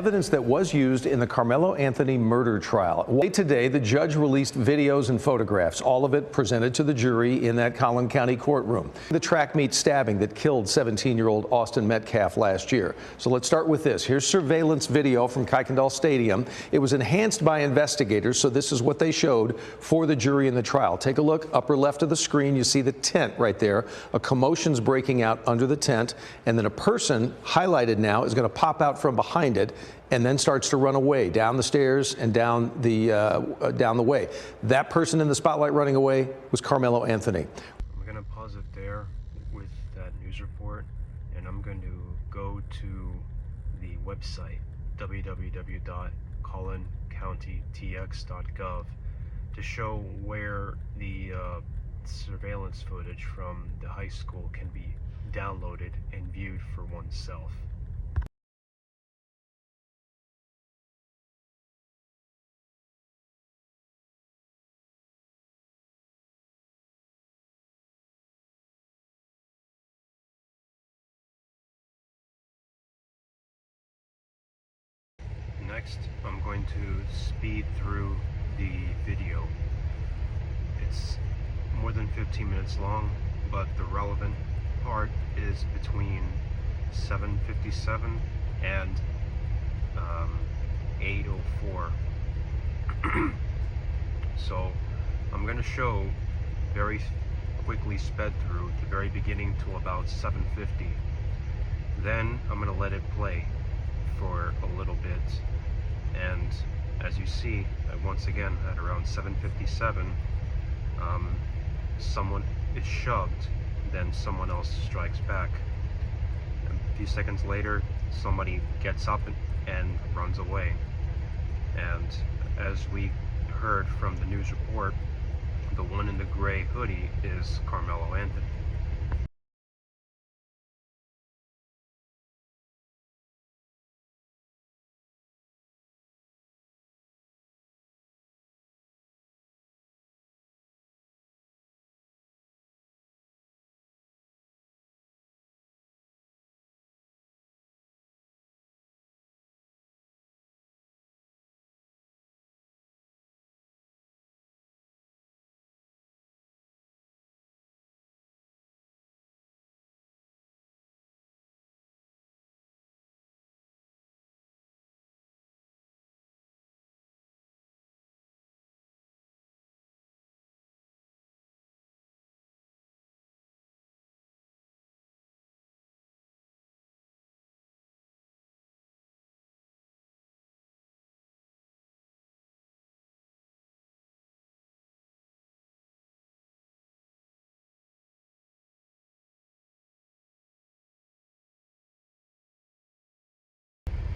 Evidence that was used in the Karmelo Anthony murder trial. Today, the judge released videos and photographs, all of it presented to the jury in that Collin County courtroom. The track meet stabbing that killed 17-year-old Austin Metcalf last year. So let's start with this. Here's surveillance video from Kuykendall Stadium. It was enhanced by investigators, so this is what they showed for the jury in the trial. Take a look, upper left of the screen, you see the tent right there. A commotion's breaking out under the tent, and then a person, highlighted now, is going to pop out from behind it and then starts to run away down the stairs and down the way. That person in the spotlight running away was Karmelo Anthony. I'm going to pause it there with that news report, and I'm going to go to the website www.collincountytx.gov to show where the surveillance footage from the high school can be downloaded and viewed for oneself. Next, I'm going to speed through the video. It's more than 15 minutes long, but the relevant part is between 7:57 and 8:04. So I'm going to show very quickly sped through the very beginning till about 7:50. Then I'm going to let it play for a little bit. And as you see, once again at around 7:57, someone is shoved, then someone else strikes back. A few seconds later, somebody gets up and runs away. And as we heard from the news report, the one in the gray hoodie is Karmelo Anthony.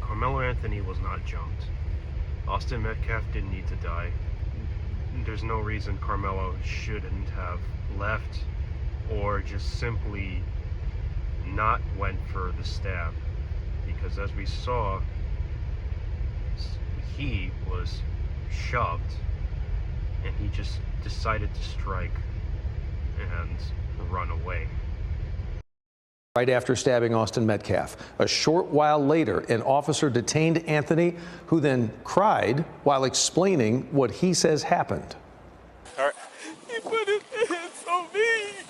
Karmelo Anthony was not jumped. Austin Metcalf didn't need to die. There's no reason Karmelo shouldn't have left or just simply not went for the stab, because as we saw, he was shoved and he just decided to strike and run away. Right after stabbing Austin Metcalf. A short while later, an officer detained Anthony, who then cried while explaining what he says happened. All right. He put his hands on me.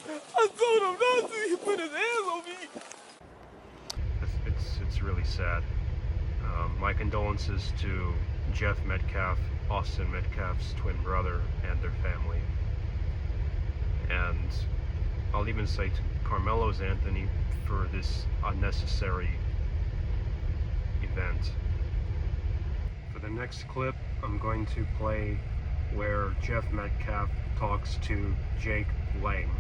I told him not to. He put his hands on me. It's really sad. My condolences to Jeff Metcalf, Austin Metcalf's twin brother, and their family. And I'll even say to Karmelo Anthony for this unnecessary event. For the next clip, I'm going to play where Jeff Metcalf talks to Jake Lang.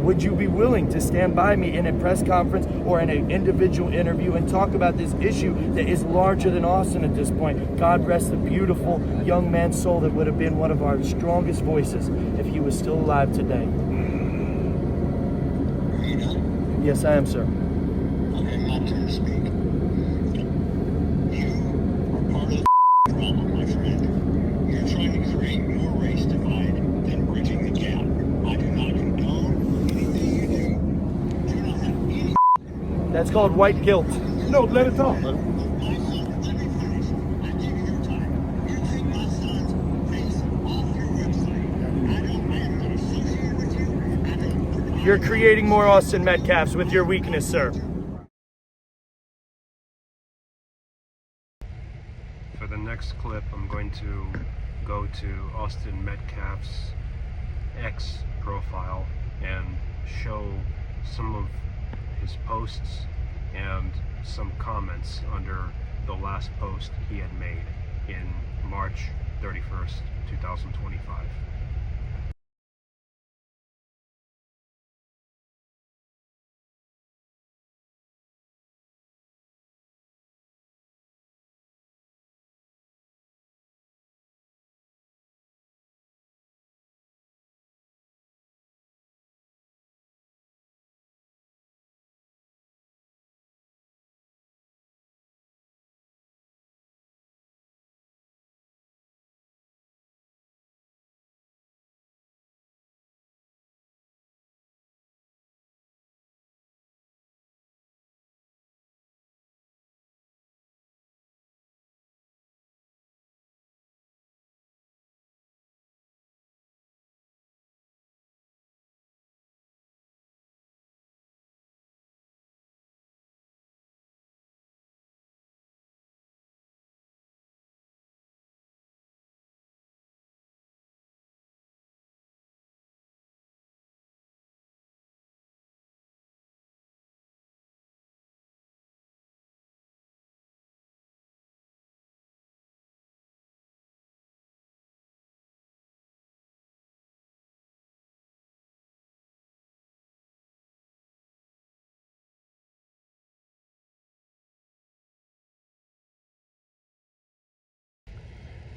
Would you be willing to stand by me in a press conference or in an individual interview and talk about this issue that is larger than Austin at this point? God rest the beautiful young man's soul that would have been one of our strongest voices if he was still alive today. Yes, I am, sir. Okay, my turn to speak. You are part of the problem, my friend. You're trying to create more race divide than bridging the gap. I do not condone anything you do. That's called white guilt. No, let it talk. My son, let me finish. I give you your time. You take my son's face off your website. I am not associated with you. You're creating more Austin Metcalfs with your weakness, sir. For the next clip, I'm going to go to Austin Metcalf's X profile and show some of his posts and some comments under the last post he had made in March 31st, 2025.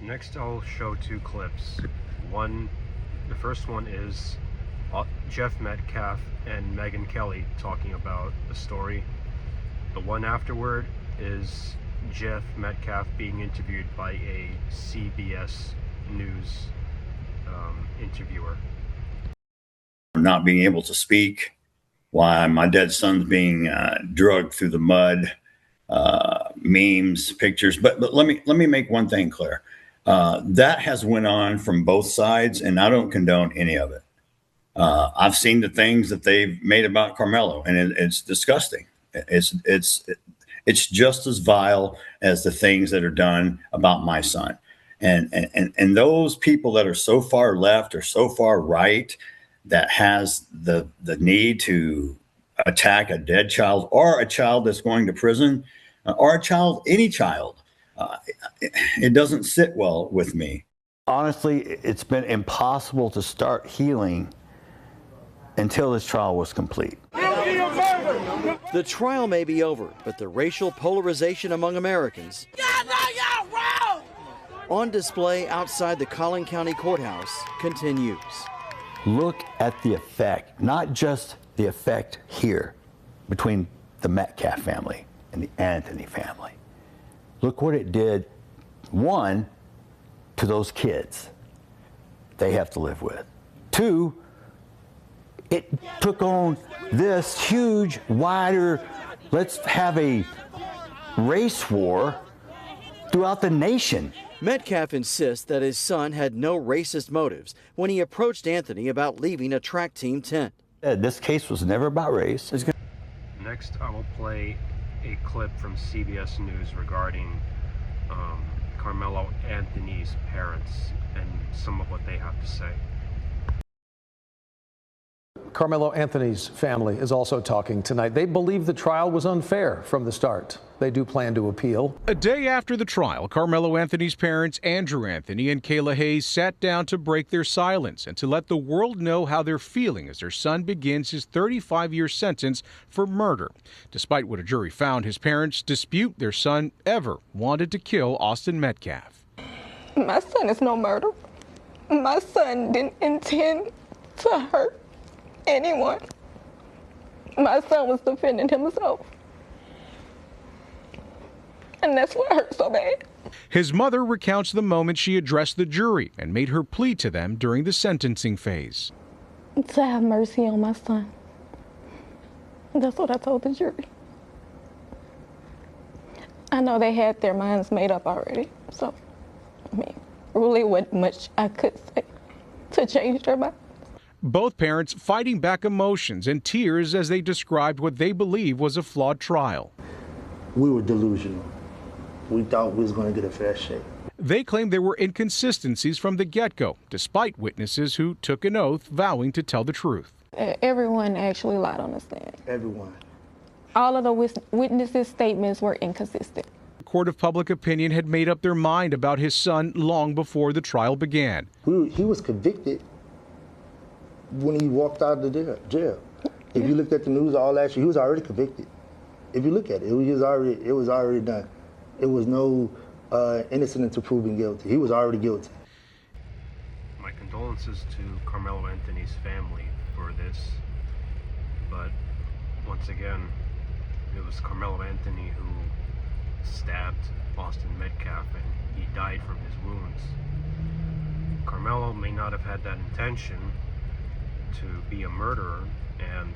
Next, I'll show two clips. The first one is Jeff Metcalf and Megyn Kelly talking about the story. The one afterward is Jeff Metcalf being interviewed by a CBS News interviewer. Not being able to speak, why my dead son's being drugged through the mud, memes, pictures. But let me make one thing clear. That has went on from both sides, and I don't condone any of it. I've seen the things that they've made about Karmelo, and it's disgusting. It's just as vile as the things that are done about my son. And those people that are so far left or so far right that has the need to attack a dead child or a child that's going to prison or any child, it doesn't sit well with me. Honestly, it's been impossible to start healing until this trial was complete. The trial may be over, but the racial polarization among Americans on display outside the Collin County Courthouse continues. Look at the effect, not just the effect here between the Metcalf family and the Anthony family. Look what it did, one, to those kids they have to live with. Two, it took on this huge, wider, let's have a race war throughout the nation. Metcalf insists that his son had no racist motives when he approached Anthony about leaving a track team tent. This case was never about race. Next, I will play a clip from CBS News regarding Karmelo Anthony's parents and some of what they have to say. Karmelo Anthony's family is also talking tonight. They believe the trial was unfair from the start. They do plan to appeal. A day after the trial, Karmelo Anthony's parents, Andrew Anthony and Kayla Hayes, sat down to break their silence and to let the world know how they're feeling as their son begins his 35-year sentence for murder. Despite what a jury found, his parents dispute their son ever wanted to kill Austin Metcalf. My son is no murderer. My son didn't intend to hurt anyone. My son was defending himself. And that's what hurt so bad. His mother recounts the moment she addressed the jury and made her plea to them during the sentencing phase. To have mercy on my son. That's what I told the jury. I know they had their minds made up already. So, I mean, really wasn't much I could say to change their mind. Both parents fighting back emotions and tears as they described what they believe was a flawed trial. We were delusional. We thought we was going to get a fair shake. They claim there were inconsistencies from the get-go, despite witnesses who took an oath vowing to tell the truth. Everyone actually lied on the stand. Everyone. All of the witnesses' statements were inconsistent. The court of public opinion had made up their mind about his son long before the trial began. He was convicted when he walked out of the jail. If you looked at the news all last year, he was already convicted. If you look at it, it was already done. It was no innocent until proven guilty. He was already guilty. My condolences to Karmelo Anthony's family for this, but once again, it was Karmelo Anthony who stabbed Austin Metcalf and he died from his wounds. Karmelo may not have had that intention to be a murderer, and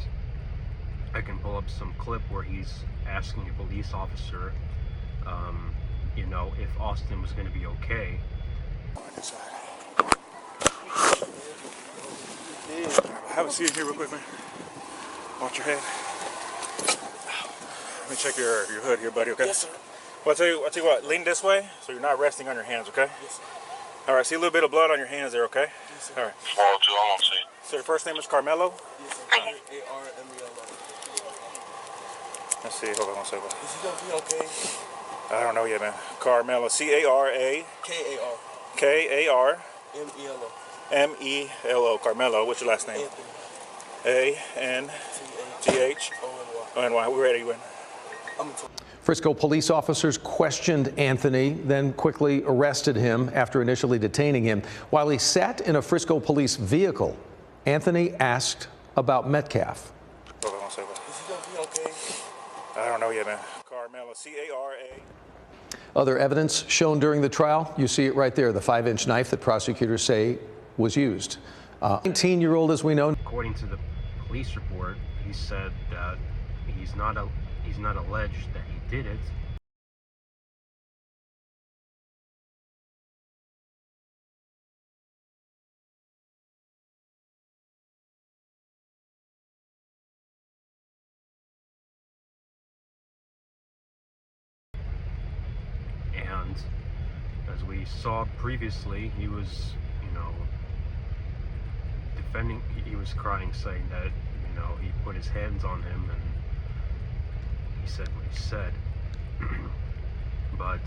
I can pull up some clip where he's asking a police officer, you know, if Austin was going to be okay. Have a seat here real quick, man. Watch your head. Let me check your hood here, buddy, okay? Yes, sir. Well, I'll tell you what, lean this way so you're not resting on your hands, okay? Yes, sir. All right, see a little bit of blood on your hands there, okay? Yes, sir. All right. Follow to all on scene. So your first name is Karmelo? Yes, sir. Karmelo. Let's see, hold on one second. Is he gonna be okay? I don't know yet, man. Karmelo, C-A-R-A. K-A-R. K-A-R. M-E-L-O. M-E-L-O. Karmelo, what's your last name? Anthony. A-N-T-H. O-N-Y. O-N-Y, we're ready, when? Frisco police officers questioned Anthony, then quickly arrested him after initially detaining him. While he sat in a Frisco police vehicle, Anthony asked about Metcalf. Hold on one second. Is he gonna be okay? I don't know yet, man. Karmelo, C-A-R-A. Other evidence shown during the trial, you see it right there, the 5-inch knife that prosecutors say was used. 19-year-old, as we know. According to the police report, he said that he's not alleged that he did it. And as we saw previously, he was, you know, defending, he was crying, saying that, you know, he put his hands on him and he said what he said. But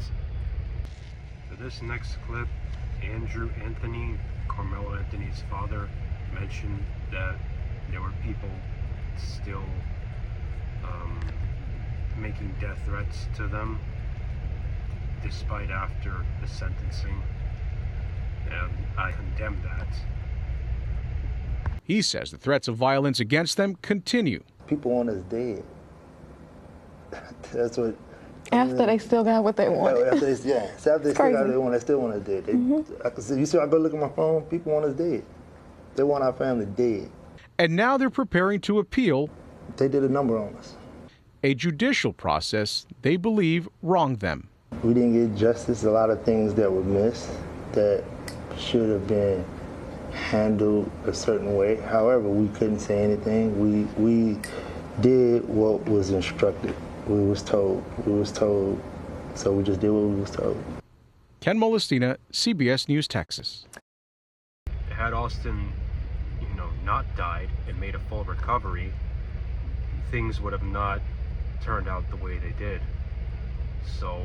for this next clip, Andrew Anthony, Karmelo Anthony's father, mentioned that there were people still making death threats to them despite after the sentencing, and I condemn that. He says the threats of violence against them continue. People want us dead. That's what. After they still got what they wanted. After they still got what they want, they still want us dead. I can see, you see, I go look at my phone, people want us dead. They want our family dead. And now they're preparing to appeal. They did a number on us. A judicial process they believe wronged them. We didn't get justice. A lot of things that were missed that should have been handled a certain way. However, we couldn't say anything. We did what was instructed. We was told, so we just did what we was told. Ken Molestina, CBS News, Texas. Had Austin, you know, not died and made a full recovery, things would have not turned out the way they did. So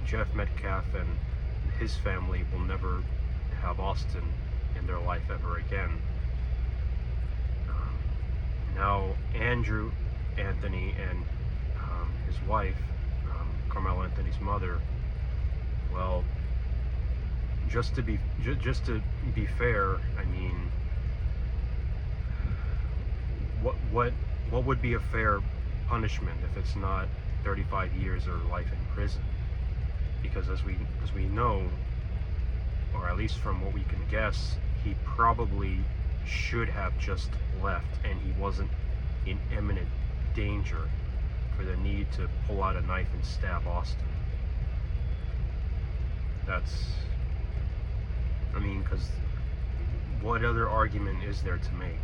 Jeff Metcalf and his family will never have Austin in their life ever again. Now Andrew Anthony and his wife, Karmelo Anthony's mother, well, just to be fair, I mean, what would be a fair punishment if it's not 35 years or life in prison? Because as we know, or at least from what we can guess, he probably should have just left, and he wasn't in imminent danger for the need to pull out a knife and stab Austin. I mean, because what other argument is there to make?